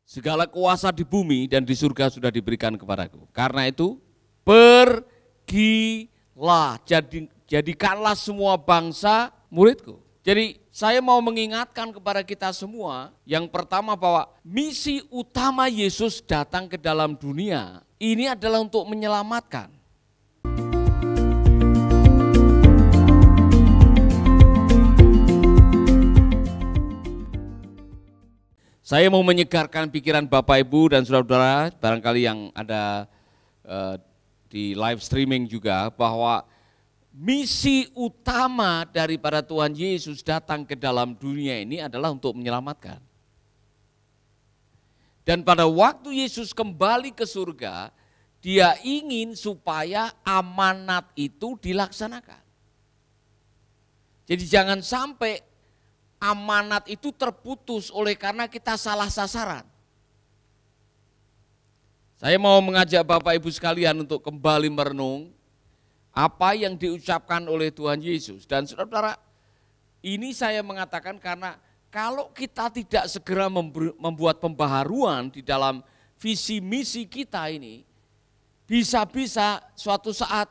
Segala kuasa di bumi dan di surga sudah diberikan kepadaku. Karena itu, pergilah, jadikanlah semua bangsa muridku. Jadi saya mau mengingatkan kepada kita semua, yang pertama bahwa misi utama Yesus datang ke dalam dunia, ini adalah untuk menyelamatkan. Saya mau menyegarkan pikiran Bapak Ibu dan saudara-saudara, barangkali yang ada di live streaming juga, bahwa misi utama daripada Tuhan Yesus datang ke dalam dunia ini adalah untuk menyelamatkan. Dan pada waktu Yesus kembali ke surga, Dia ingin supaya amanat itu dilaksanakan. Jadi jangan sampai amanat itu terputus oleh karena kita salah sasaran. Saya mau mengajak Bapak Ibu sekalian untuk kembali merenung apa yang diucapkan oleh Tuhan Yesus. Dan saudara-saudara, ini saya mengatakan karena kalau kita tidak segera membuat pembaharuan di dalam visi misi kita ini, bisa-bisa suatu saat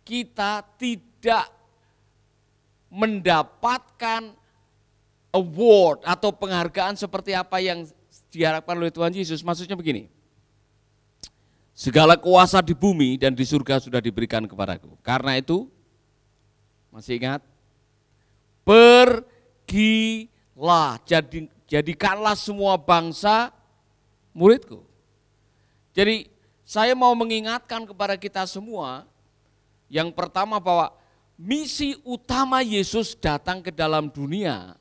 kita tidak mendapatkan award atau penghargaan seperti apa yang diharapkan oleh Tuhan Yesus. Maksudnya begini, segala kuasa di bumi dan di surga sudah diberikan kepadaku. Karena itu, masih ingat, pergilah, jadikanlah semua bangsa muridku. Jadi saya mau mengingatkan kepada kita semua, yang pertama bahwa misi utama Yesus datang ke dalam dunia,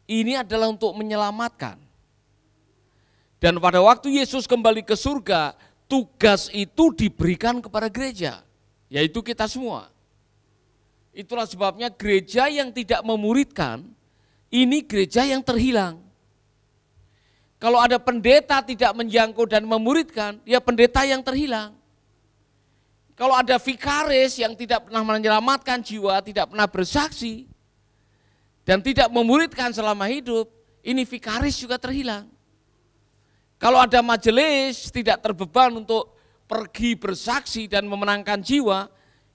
ini adalah untuk menyelamatkan. Dan pada waktu Yesus kembali ke surga, tugas itu diberikan kepada gereja, yaitu kita semua. Itulah sebabnya gereja yang tidak memuridkan, ini gereja yang terhilang. Kalau ada pendeta tidak menjangkau dan memuridkan, ya pendeta yang terhilang. Kalau ada vikaris yang tidak pernah menyelamatkan jiwa, tidak pernah bersaksi, dan tidak memuridkan selama hidup, ini vikaris juga terhilang. Kalau ada majelis tidak terbeban untuk pergi bersaksi dan memenangkan jiwa,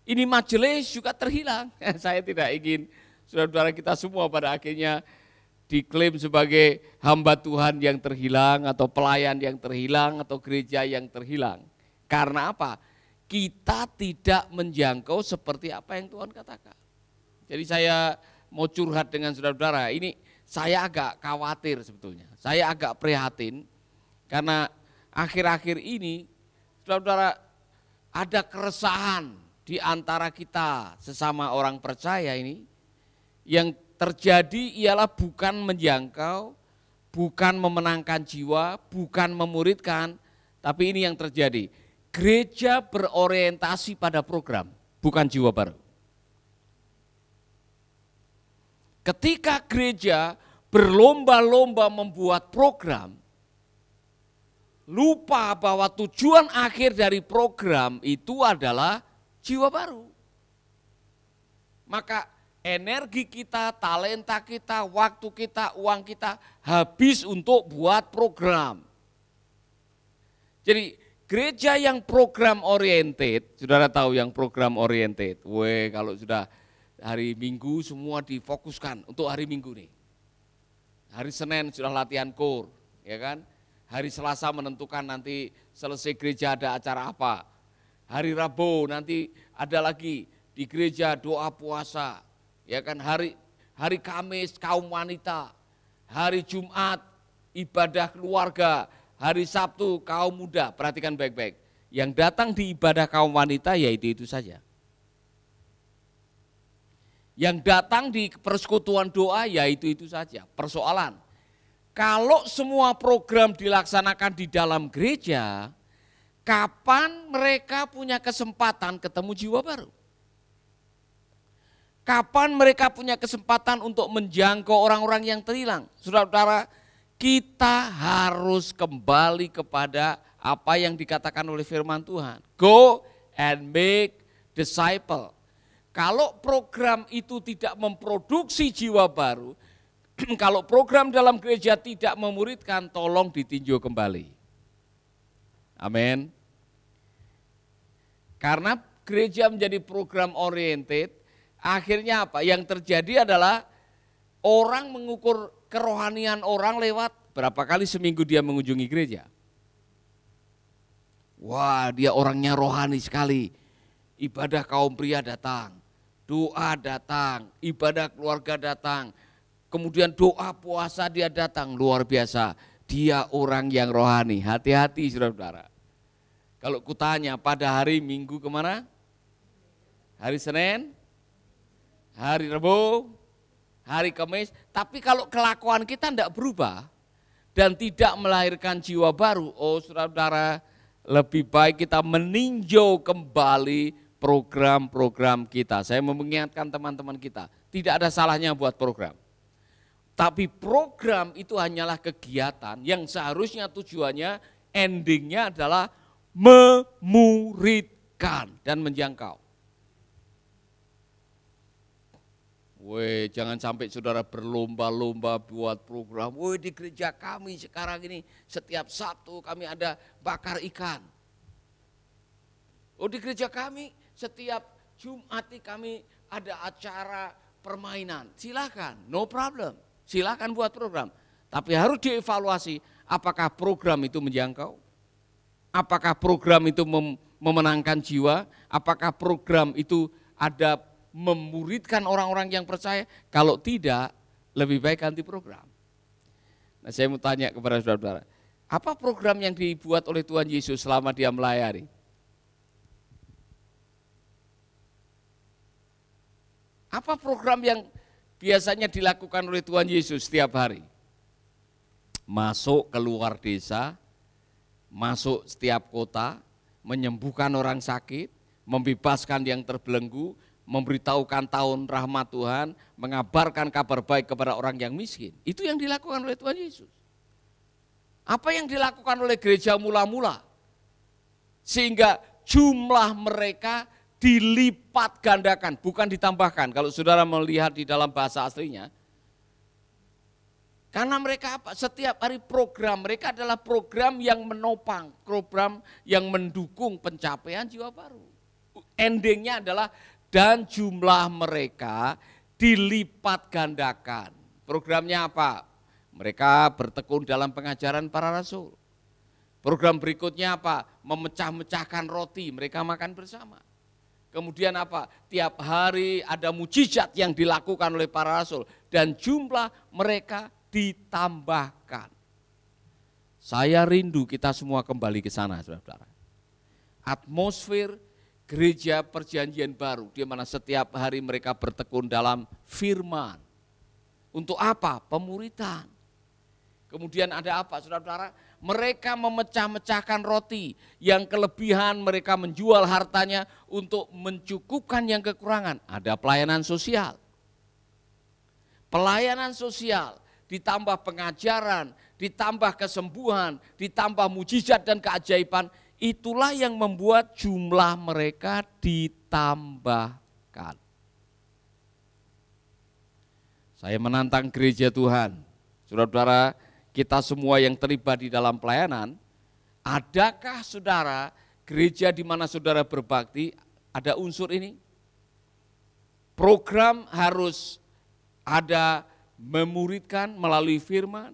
ini majelis juga terhilang. Saya tidak ingin saudara-saudara kita semua pada akhirnya diklaim sebagai hamba Tuhan yang terhilang, atau pelayan yang terhilang, atau gereja yang terhilang. Karena apa? Kita tidak menjangkau seperti apa yang Tuhan katakan. Jadi saya mau curhat dengan saudara-saudara, ini saya agak khawatir sebetulnya, saya agak prihatin karena akhir-akhir ini saudara-saudara ada keresahan di antara kita sesama orang percaya ini. Yang terjadi ialah bukan menjangkau, bukan memenangkan jiwa, bukan memuridkan, tapi ini yang terjadi, gereja berorientasi pada program, bukan jiwa baru. Ketika gereja berlomba-lomba membuat program, lupa bahwa tujuan akhir dari program itu adalah jiwa baru. Maka energi kita, talenta kita, waktu kita, uang kita habis untuk buat program. Jadi gereja yang program oriented, saudara tahu yang program oriented, kalau sudah hari Minggu semua difokuskan untuk hari Minggu nih. Hari Senin sudah latihan kor, ya kan? Hari Selasa menentukan nanti selesai gereja ada acara apa. Hari Rabu nanti ada lagi di gereja doa puasa, ya kan? Hari Kamis kaum wanita, hari Jumat ibadah keluarga, hari Sabtu kaum muda. Perhatikan baik-baik. Yang datang di ibadah kaum wanita yaitu itu saja. Yang datang di persekutuan doa yaitu itu saja. Persoalan, kalau semua program dilaksanakan di dalam gereja, kapan mereka punya kesempatan ketemu jiwa baru? Kapan mereka punya kesempatan untuk menjangkau orang-orang yang terhilang? Saudara-saudara, kita harus kembali kepada apa yang dikatakan oleh firman Tuhan. Go and make disciple. Kalau program itu tidak memproduksi jiwa baru, Kalau program dalam gereja tidak memuridkan, tolong ditinjau kembali. Amin. Karena gereja menjadi program oriented, akhirnya apa? Yang terjadi adalah orang mengukur kerohanian orang lewat berapa kali seminggu dia mengunjungi gereja. Wah, dia orangnya rohani sekali. Ibadah kaum pria datang, doa datang, ibadah keluarga datang. Kemudian doa puasa dia datang, luar biasa. Dia orang yang rohani, hati-hati saudara-saudara. Kalau kutanya pada hari Minggu kemana? Hari Senin, hari Rabu, hari Kamis. Tapi kalau kelakuan kita tidak berubah dan tidak melahirkan jiwa baru, oh saudara-saudara, lebih baik kita meninjau kembali program-program kita. Saya mau mengingatkan teman-teman kita, tidak ada salahnya buat program. Tapi program itu hanyalah kegiatan yang seharusnya tujuannya, endingnya adalah memuridkan dan menjangkau. Weh, jangan sampai saudara berlomba-lomba buat program. Weh, di gereja kami sekarang ini setiap Sabtu kami ada bakar ikan. Oh, di gereja kami setiap Jumat kami ada acara permainan. Silakan, no problem. Silakan buat program. Tapi harus dievaluasi apakah program itu menjangkau? Apakah program itu memenangkan jiwa? Apakah program itu ada memuridkan orang-orang yang percaya? Kalau tidak, lebih baik ganti program. Nah, saya mau tanya kepada saudara-saudara, apa program yang dibuat oleh Tuhan Yesus selama dia melayani? Apa program yang biasanya dilakukan oleh Tuhan Yesus setiap hari? Masuk keluar desa, masuk setiap kota, menyembuhkan orang sakit, membebaskan yang terbelenggu, memberitahukan tahun rahmat Tuhan, mengabarkan kabar baik kepada orang yang miskin. Itu yang dilakukan oleh Tuhan Yesus. Apa yang dilakukan oleh gereja mula-mula? Sehingga jumlah mereka dilipat gandakan, bukan ditambahkan. Kalau saudara melihat di dalam bahasa aslinya, karena mereka apa? Setiap hari program mereka adalah program yang menopang, program yang mendukung pencapaian jiwa baru. Endingnya adalah dan jumlah mereka dilipat gandakan. Programnya apa? Mereka bertekun dalam pengajaran para rasul. Program berikutnya apa? Memecah-mecahkan roti, mereka makan bersama. Kemudian apa? Tiap hari ada mujizat yang dilakukan oleh para rasul dan jumlah mereka ditambahkan. Saya rindu kita semua kembali ke sana, saudara-saudara. Atmosfer gereja perjanjian baru, di mana setiap hari mereka bertekun dalam firman. Untuk apa? Pemuritan. Kemudian ada apa, saudara-saudara? Mereka memecah-mecahkan roti, yang kelebihan mereka menjual hartanya untuk mencukupkan yang kekurangan. Ada pelayanan sosial. Pelayanan sosial, ditambah pengajaran, ditambah kesembuhan, ditambah mujizat dan keajaiban. Itulah yang membuat jumlah mereka ditambahkan. Saya menantang gereja Tuhan, saudara-saudara, kita semua yang terlibat di dalam pelayanan, adakah saudara gereja di mana saudara berbakti ada unsur ini? Program harus ada memuridkan melalui firman.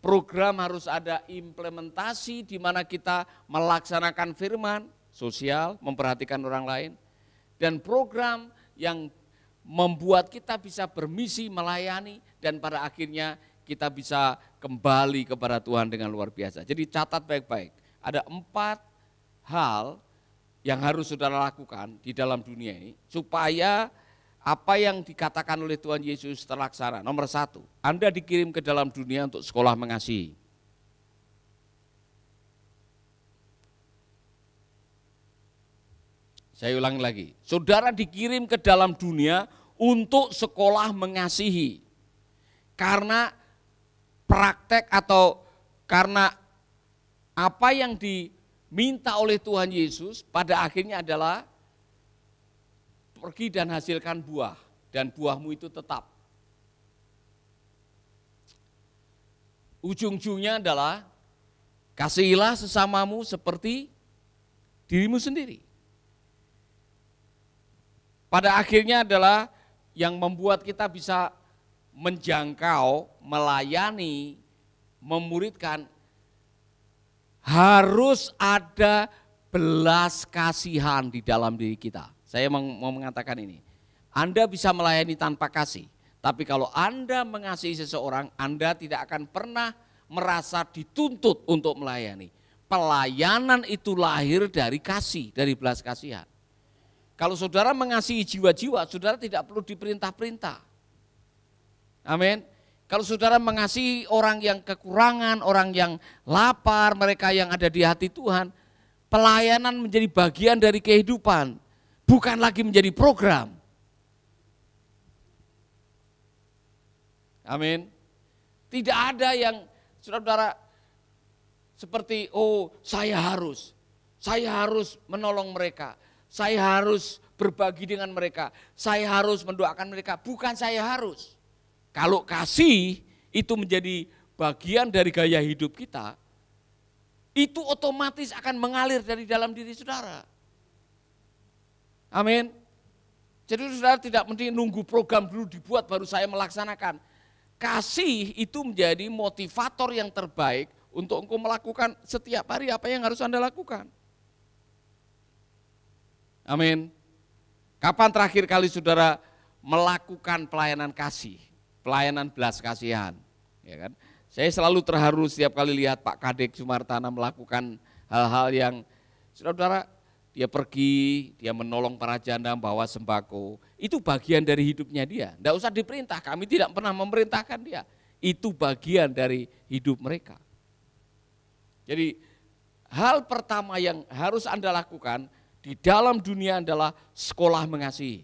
Program harus ada implementasi di mana kita melaksanakan firman, sosial, memperhatikan orang lain. Dan program yang membuat kita bisa bermisi melayani dan pada akhirnya kita bisa kembali kepada Tuhan dengan luar biasa. Jadi catat baik-baik, ada 4 hal yang harus saudara lakukan di dalam dunia ini supaya apa yang dikatakan oleh Tuhan Yesus terlaksana. Nomor 1, Anda dikirim ke dalam dunia untuk sekolah mengasihi. Saya ulangi lagi, saudara dikirim ke dalam dunia untuk sekolah mengasihi. Karena praktek atau karena apa yang diminta oleh Tuhan Yesus pada akhirnya adalah pergi dan hasilkan buah, dan buahmu itu tetap. ujung-ujungnya adalah kasihilah sesamamu seperti dirimu sendiri. Pada akhirnya adalah yang membuat kita bisa menjangkau, melayani, memuridkan, harus ada belas kasihan di dalam diri kita. Saya mau mengatakan ini. Anda bisa melayani tanpa kasih, tapi kalau Anda mengasihi seseorang, Anda tidak akan pernah merasa dituntut untuk melayani. Pelayanan itu lahir dari kasih, dari belas kasihan. Kalau saudara mengasihi jiwa-jiwa, saudara tidak perlu diperintah-perintah. Amin. Kalau saudara mengasihi orang yang kekurangan, orang yang lapar, mereka yang ada di hati Tuhan, pelayanan menjadi bagian dari kehidupan, bukan lagi menjadi program. Amin. Tidak ada yang saudara seperti saya harus menolong mereka, saya harus berbagi dengan mereka, saya harus mendoakan mereka. Bukan saya harus. Kalau kasih itu menjadi bagian dari gaya hidup kita, itu otomatis akan mengalir dari dalam diri saudara. Amin. Jadi saudara tidak mesti nunggu program dulu dibuat baru saya melaksanakan. Kasih itu menjadi motivator yang terbaik untuk engkau melakukan setiap hari apa yang harus Anda lakukan. Amin. Kapan terakhir kali saudara melakukan pelayanan kasih, pelayanan belas kasihan? Ya kan? Saya selalu terharu setiap kali lihat Pak Kadek Sumartana melakukan hal-hal yang saudara, dia pergi, dia menolong para janda, bawa sembako. Itu bagian dari hidupnya dia. Tidak usah diperintah, kami tidak pernah memerintahkan dia. Itu bagian dari hidup mereka. Jadi hal pertama yang harus Anda lakukan di dalam dunia adalah sekolah mengasihi.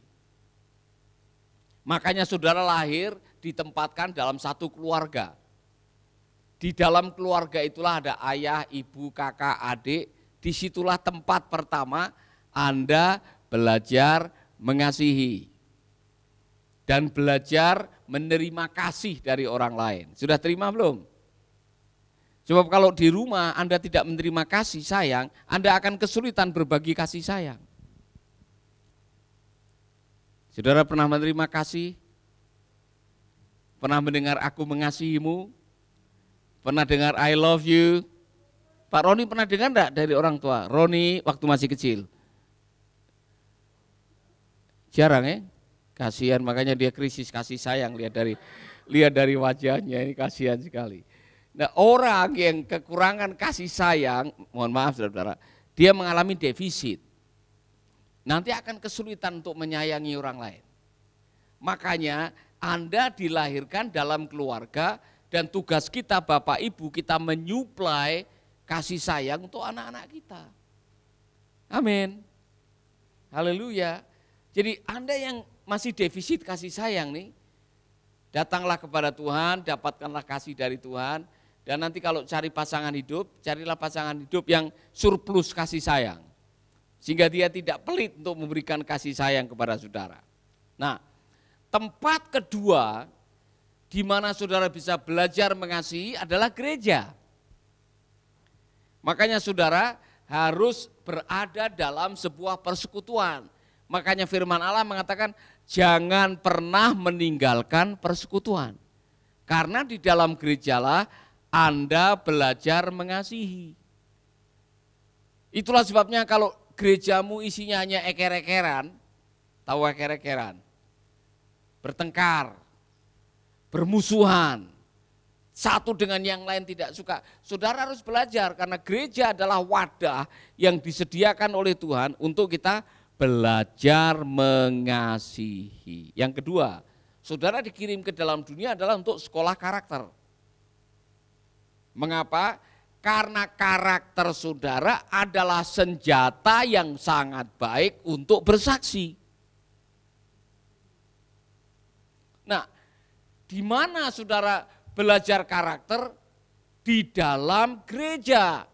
Makanya saudara lahir ditempatkan dalam satu keluarga. Di dalam keluarga itulah ada ayah, ibu, kakak, adik. Disitulah tempat pertama Anda belajar mengasihi. Dan belajar menerima kasih dari orang lain. Sudah terima belum? Sebab kalau di rumah Anda tidak menerima kasih sayang, Anda akan kesulitan berbagi kasih sayang. Saudara pernah menerima kasih? Pernah mendengar aku mengasihimu? Pernah dengar I love you? Pak Roni pernah dengar enggak dari orang tua? Roni waktu masih kecil. Jarang ya? Kasihan, makanya dia krisis kasih sayang, lihat dari wajahnya, ini kasihan sekali. Nah, orang yang kekurangan kasih sayang, mohon maaf saudara, dia mengalami defisit. Nanti akan kesulitan untuk menyayangi orang lain. Makanya Anda dilahirkan dalam keluarga dan tugas kita Bapak Ibu, kita menyuplai kasih sayang untuk anak-anak kita. Amin. Haleluya. Jadi Anda yang masih defisit kasih sayang nih, datanglah kepada Tuhan, dapatkanlah kasih dari Tuhan. Dan nanti kalau cari pasangan hidup, carilah pasangan hidup yang surplus kasih sayang. Sehingga dia tidak pelit untuk memberikan kasih sayang kepada saudara. Nah, tempat kedua di mana saudara bisa belajar mengasihi adalah gereja. Makanya saudara harus berada dalam sebuah persekutuan. Makanya firman Allah mengatakan jangan pernah meninggalkan persekutuan. Karena di dalam gerejalah Anda belajar mengasihi. Itulah sebabnya kalau gerejamu isinya hanya eker-ekeran, tahu eker-ekeran, bertengkar, bermusuhan, satu dengan yang lain tidak suka. Saudara harus belajar karena gereja adalah wadah yang disediakan oleh Tuhan untuk kita belajar mengasihi. Yang kedua, saudara dikirim ke dalam dunia adalah untuk sekolah karakter. Mengapa? Karena karakter saudara adalah senjata yang sangat baik untuk bersaksi. Nah, di mana saudara belajar karakter? Di dalam gereja.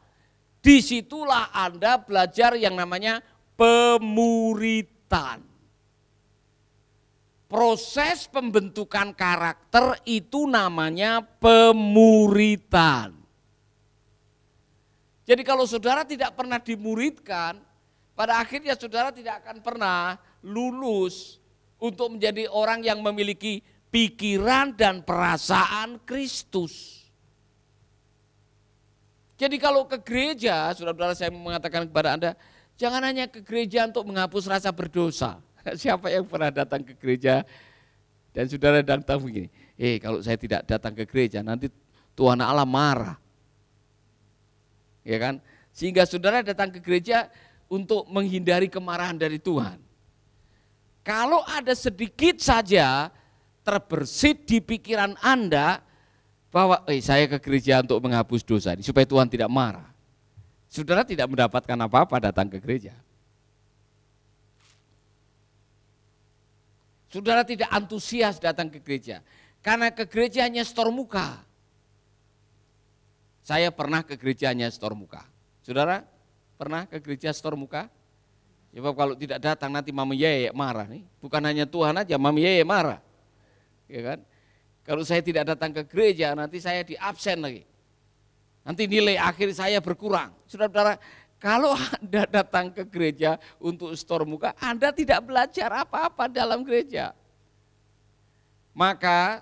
Disitulah Anda belajar yang namanya pemuritan. proses pembentukan karakter itu namanya pemuritan. Jadi kalau saudara tidak pernah dimuridkan, pada akhirnya saudara tidak akan pernah lulus untuk menjadi orang yang memiliki pikiran dan perasaan Kristus. Jadi kalau ke gereja, saudara-saudara, saya mengatakan kepada Anda, jangan hanya ke gereja untuk menghapus rasa berdosa. Siapa yang pernah datang ke gereja dan saudara datang begini, kalau saya tidak datang ke gereja nanti Tuhan Allah marah. Ya kan? Sehingga saudara datang ke gereja untuk menghindari kemarahan dari Tuhan. Kalau ada sedikit saja terbersit di pikiran Anda bahwa saya ke gereja untuk menghapus dosa ini supaya Tuhan tidak marah, saudara tidak mendapatkan apa-apa datang ke gereja. Saudara tidak antusias datang ke gereja karena ke gereja hanya setor muka. Saya pernah ke gereja hanya setor muka. Saudara pernah ke gereja setor muka? Sebab kalau tidak datang nanti Mami Yeye marah nih. Bukan hanya Tuhan aja, Mami Yeye marah. Ya kan? Kalau saya tidak datang ke gereja nanti saya di absen lagi. Nanti nilai akhir saya berkurang. Saudara-saudara, kalau Anda datang ke gereja untuk setor muka, Anda tidak belajar apa-apa dalam gereja. Maka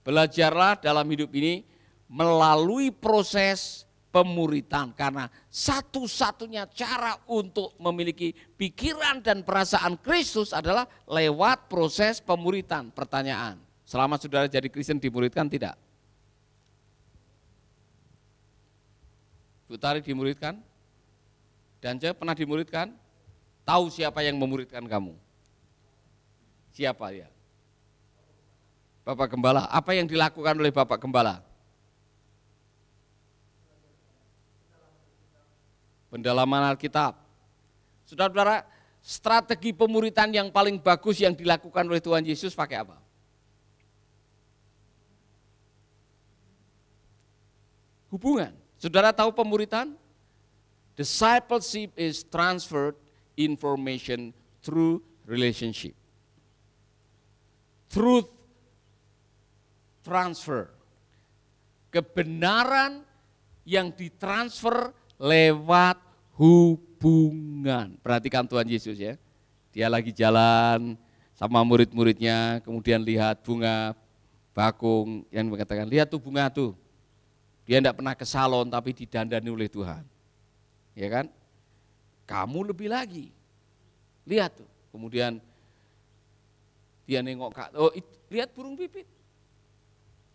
belajarlah dalam hidup ini melalui proses pemuritan, karena satu-satunya cara untuk memiliki pikiran dan perasaan Kristus adalah lewat proses pemuritan. Pertanyaan, selama saudara jadi Kristen dimuridkan tidak? Bu Tari dimuridkan? Dance pernah dimuridkan? Tahu siapa yang memuridkan kamu? Siapa ya? Bapak Gembala. Apa yang dilakukan oleh Bapak Gembala? Pendalaman Alkitab. Saudara-saudara, strategi pemuritan yang paling bagus yang dilakukan oleh Tuhan Yesus pakai apa? Hubungan. Saudara tahu pemuritan? Discipleship is transferred information through relationship. Truth transfer. Kebenaran yang ditransfer lewat hubungan. Perhatikan Tuhan Yesus ya. Dia lagi jalan sama murid-muridnya, kemudian lihat bunga bakung yang mengatakan, lihat tuh bunga tuh. Dia tidak pernah ke salon tapi didandani oleh Tuhan. Ya kan? Kamu lebih lagi. Lihat tuh. Kemudian dia nengok, lihat burung pipit.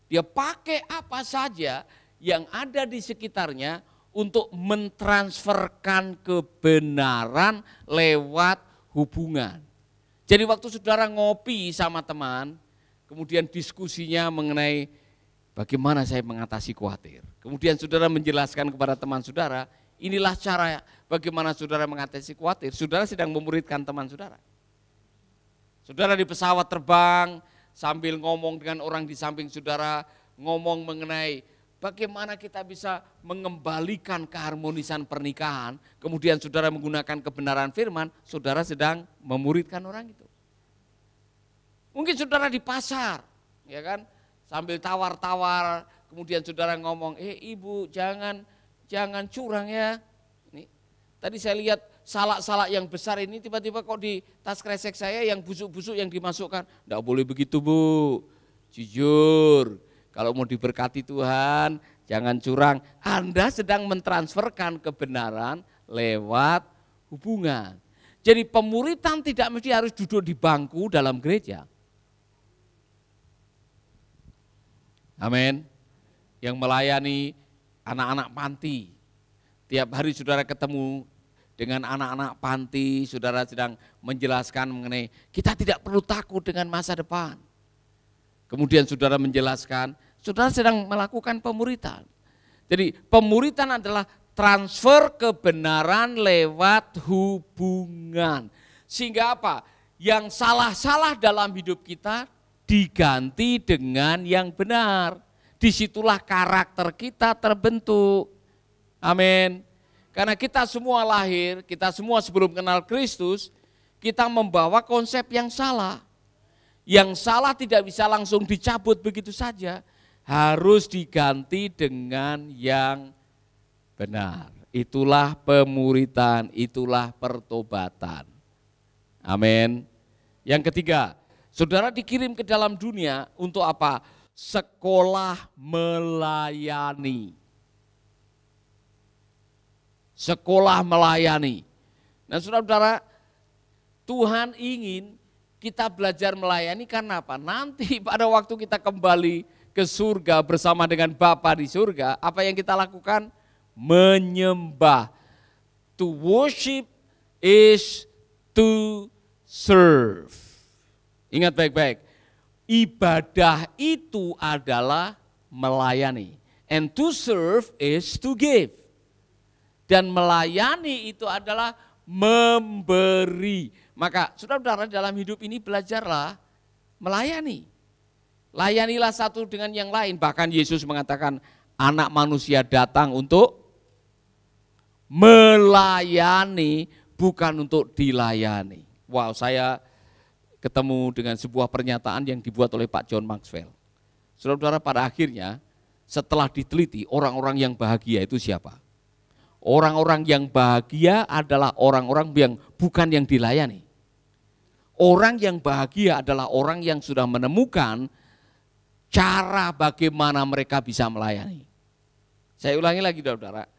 Dia pakai apa saja yang ada di sekitarnya untuk mentransferkan kebenaran lewat hubungan. Jadi waktu saudara ngopi sama teman, kemudian diskusinya mengenai bagaimana saya mengatasi khawatir. Kemudian saudara menjelaskan kepada teman saudara, inilah cara bagaimana saudara mengatasi khawatir. Saudara sedang memuridkan teman saudara. Saudara di pesawat terbang sambil ngomong dengan orang di samping saudara, ngomong mengenai bagaimana kita bisa mengembalikan keharmonisan pernikahan, kemudian saudara menggunakan kebenaran firman, saudara sedang memuridkan orang itu. Mungkin saudara di pasar, ya kan, sambil tawar-tawar, kemudian saudara ngomong, ibu jangan curang ya. Ini, tadi saya lihat salak-salak yang besar ini tiba-tiba kok di tas kresek saya yang busuk-busuk yang dimasukkan. Enggak boleh begitu Bu, jujur. Kalau mau diberkati Tuhan, jangan curang. Anda sedang mentransferkan kebenaran lewat hubungan. Jadi pemuritan tidak mesti harus duduk di bangku dalam gereja. Amin. Yang melayani anak-anak panti. Tiap hari saudara ketemu dengan anak-anak panti, saudara sedang menjelaskan mengenai kita tidak perlu takut dengan masa depan. Kemudian saudara menjelaskan, saudara sedang melakukan pemuritan. Jadi pemuritan adalah transfer kebenaran lewat hubungan. Sehingga apa? Yang salah-salah dalam hidup kita diganti dengan yang benar. Disitulah karakter kita terbentuk. Amin. Karena kita semua lahir, kita semua sebelum kenal Kristus, kita membawa konsep yang salah. Yang salah tidak bisa langsung dicabut begitu saja, harus diganti dengan yang benar. Itulah pemuritan, itulah pertobatan. Amin. Yang ketiga, saudara dikirim ke dalam dunia untuk apa? Sekolah melayani. Sekolah melayani. Nah saudara-saudara, Tuhan ingin kita belajar melayani karena apa? Nanti pada waktu kita kembali ke surga bersama dengan Bapa di surga, apa yang kita lakukan? Menyembah. To worship is to serve. Ingat baik-baik, ibadah itu adalah melayani. And to serve is to give. Dan melayani itu adalah memberi. Maka saudara-saudara dalam hidup ini belajarlah melayani. Layanilah satu dengan yang lain. Bahkan Yesus mengatakan anak manusia datang untuk melayani, bukan untuk dilayani. Wow, saya ketemu dengan sebuah pernyataan yang dibuat oleh Pak John Maxwell. Saudara-saudara, pada akhirnya setelah diteliti orang-orang yang bahagia itu siapa? Orang-orang yang bahagia adalah orang-orang yang bukan yang dilayani. Orang yang bahagia adalah orang yang sudah menemukan cara bagaimana mereka bisa melayani. Saya ulangi lagi saudara,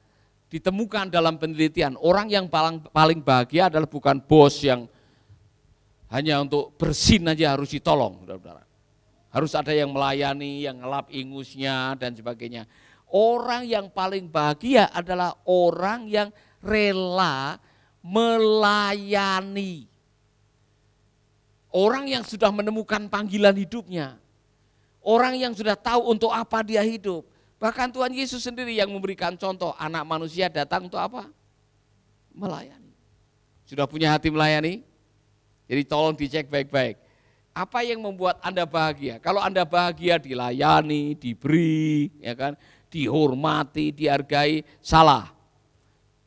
ditemukan dalam penelitian orang yang paling bahagia adalah bukan bos yang hanya untuk bersin aja harus ditolong saudara. Harus ada yang melayani, yang ngelap ingusnya dan sebagainya. Orang yang paling bahagia adalah orang yang rela melayani. Orang yang sudah menemukan panggilan hidupnya. Orang yang sudah tahu untuk apa dia hidup. Bahkan Tuhan Yesus sendiri yang memberikan contoh, anak manusia datang untuk apa? Melayani. Sudah punya hati melayani? Jadi tolong dicek baik-baik. Apa yang membuat Anda bahagia? Kalau Anda bahagia dilayani, diberi, ya kan, dihormati, dihargai, salah.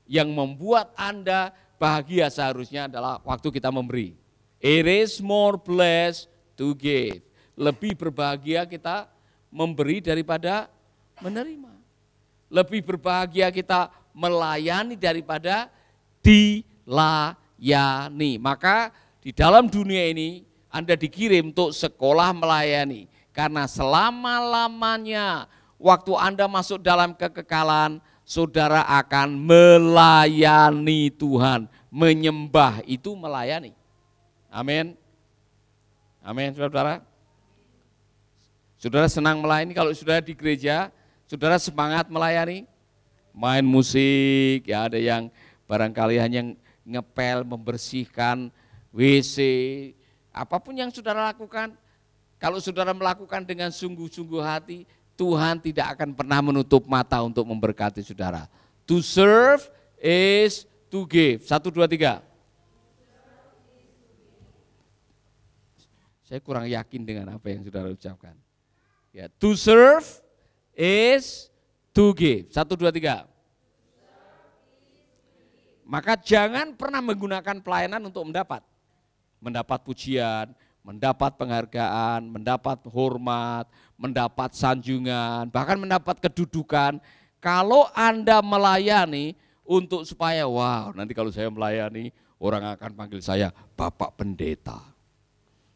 Yang membuat Anda bahagia seharusnya adalah waktu kita memberi. It is more blessed to give. Lebih berbahagia kita memberi daripada menerima. Lebih berbahagia kita melayani daripada dilayani. Maka di dalam dunia ini Anda dikirim untuk sekolah melayani. Karena selama-lamanya waktu Anda masuk dalam kekekalan, saudara akan melayani Tuhan. Menyembah itu melayani. Amin. Amin, saudara. Saudara senang melayani kalau saudara di gereja, saudara semangat melayani. Main musik, ya ada yang barangkali hanya ngepel, membersihkan WC, apapun yang saudara lakukan. Kalau saudara melakukan dengan sungguh-sungguh hati, Tuhan tidak akan pernah menutup mata untuk memberkati saudara. To serve is to give. 1, 2, 3. Saya kurang yakin dengan apa yang saudara ucapkan. Ya, to serve is to give. 1, 2, 3. Maka jangan pernah menggunakan pelayanan untuk mendapat. Mendapat pujian, mendapat penghargaan, mendapat hormat, mendapat sanjungan, bahkan mendapat kedudukan. Kalau Anda melayani untuk supaya, wow, nanti kalau saya melayani, orang akan panggil saya Bapak Pendeta.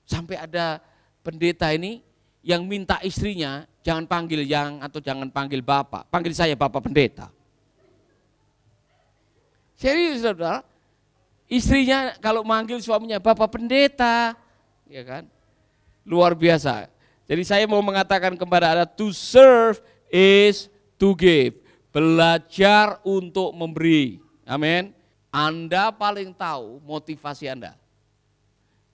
Sampai ada pendeta ini yang minta istrinya, jangan panggil yang atau jangan panggil Bapak, panggil saya Bapak Pendeta. Serius saudara, istrinya kalau manggil suaminya Bapak Pendeta, ya kan, luar biasa. Jadi saya mau mengatakan kepada Anda, to serve is to give. Belajar untuk memberi. Amin. Anda paling tahu motivasi Anda.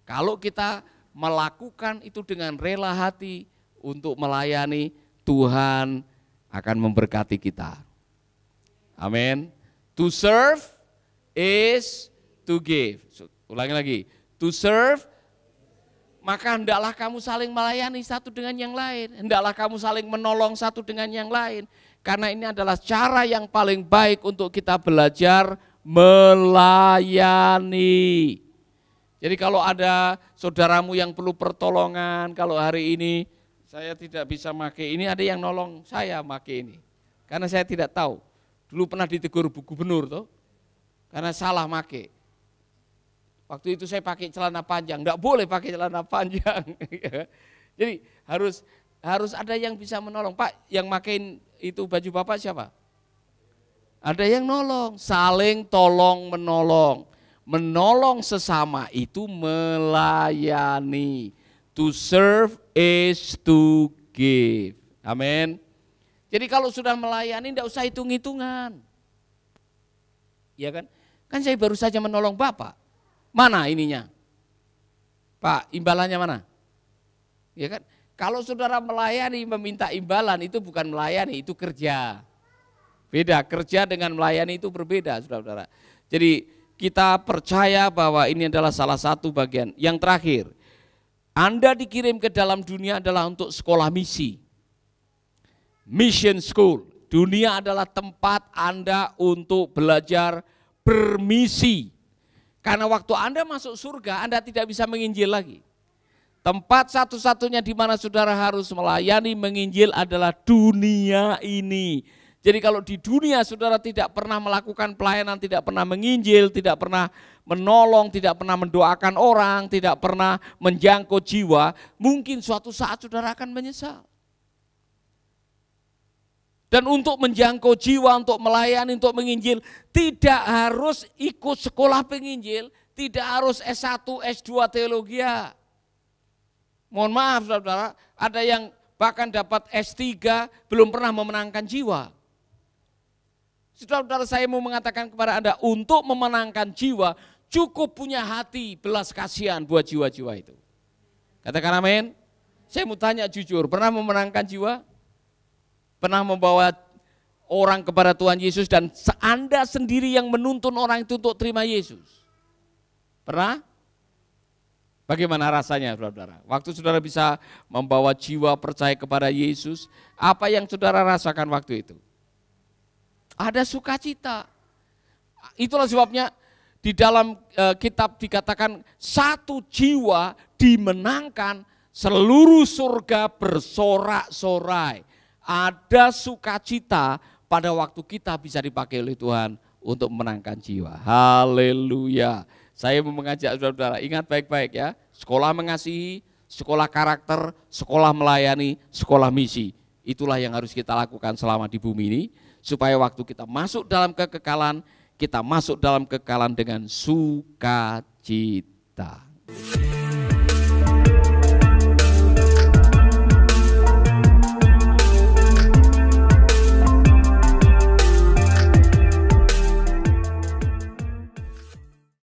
Kalau kita melakukan itu dengan rela hati untuk melayani, Tuhan akan memberkati kita. Amin. To serve is to give. Ulangi lagi. To serve, maka hendaklah kamu saling melayani satu dengan yang lain. Hendaklah kamu saling menolong satu dengan yang lain. Karena ini adalah cara yang paling baik untuk kita belajar melayani. Jadi kalau ada saudaramu yang perlu pertolongan, kalau hari ini saya tidak bisa pakai ini, ada yang nolong saya pakai ini. Karena saya tidak tahu. Dulu pernah ditegur Bu Gubernur toh, karena salah pakai. Waktu itu saya pakai celana panjang, enggak boleh pakai celana panjang. Jadi harus ada yang bisa menolong. Pak, yang makain itu baju Bapak siapa? Ada yang nolong, saling tolong menolong. Menolong sesama itu melayani. To serve is to give. Amin. Jadi kalau sudah melayani tidak usah hitung-hitungan. Ya kan? Kan saya baru saja menolong Bapak. Mana ininya? Pak, imbalannya mana? Ya kan? Kalau saudara melayani meminta imbalan itu bukan melayani, itu kerja. Beda, kerja dengan melayani itu berbeda, saudara-saudara. Jadi kita percaya bahwa ini adalah salah satu bagian. Yang terakhir, Anda dikirim ke dalam dunia adalah untuk sekolah misi. Mission school. Dunia adalah tempat Anda untuk belajar bermisi. Karena waktu Anda masuk surga, Anda tidak bisa menginjil lagi. Tempat satu-satunya di mana saudara harus melayani menginjil adalah dunia ini. Jadi kalau di dunia saudara tidak pernah melakukan pelayanan, tidak pernah menginjil, tidak pernah menolong, tidak pernah mendoakan orang, tidak pernah menjangkau jiwa, mungkin suatu saat saudara akan menyesal. Dan untuk menjangkau jiwa, untuk melayani, untuk menginjil, tidak harus ikut sekolah penginjil, tidak harus S1, S2 teologi. Mohon maaf saudara, ada yang bahkan dapat S3 belum pernah memenangkan jiwa. Saudara-saudara, saya mau mengatakan kepada Anda, untuk memenangkan jiwa cukup punya hati belas kasihan buat jiwa-jiwa itu. Katakan amin. Saya mau tanya jujur, pernah memenangkan jiwa? Pernah membawa orang kepada Tuhan Yesus dan Anda sendiri yang menuntun orang itu untuk terima Yesus? Pernah? Bagaimana rasanya saudara-saudara? Waktu saudara bisa membawa jiwa percaya kepada Yesus, apa yang saudara rasakan waktu itu? Ada sukacita. Itulah sebabnya di dalam kitab dikatakan satu jiwa dimenangkan seluruh surga bersorak-sorai. Ada sukacita pada waktu kita bisa dipakai oleh Tuhan untuk memenangkan jiwa. Haleluya. Saya mau mengajak saudara-saudara, ingat baik-baik ya. Sekolah mengasihi, sekolah karakter, sekolah melayani, sekolah misi. Itulah yang harus kita lakukan selama di bumi ini. Supaya waktu kita masuk dalam kekekalan, kita masuk dalam kekekalan dengan sukacita.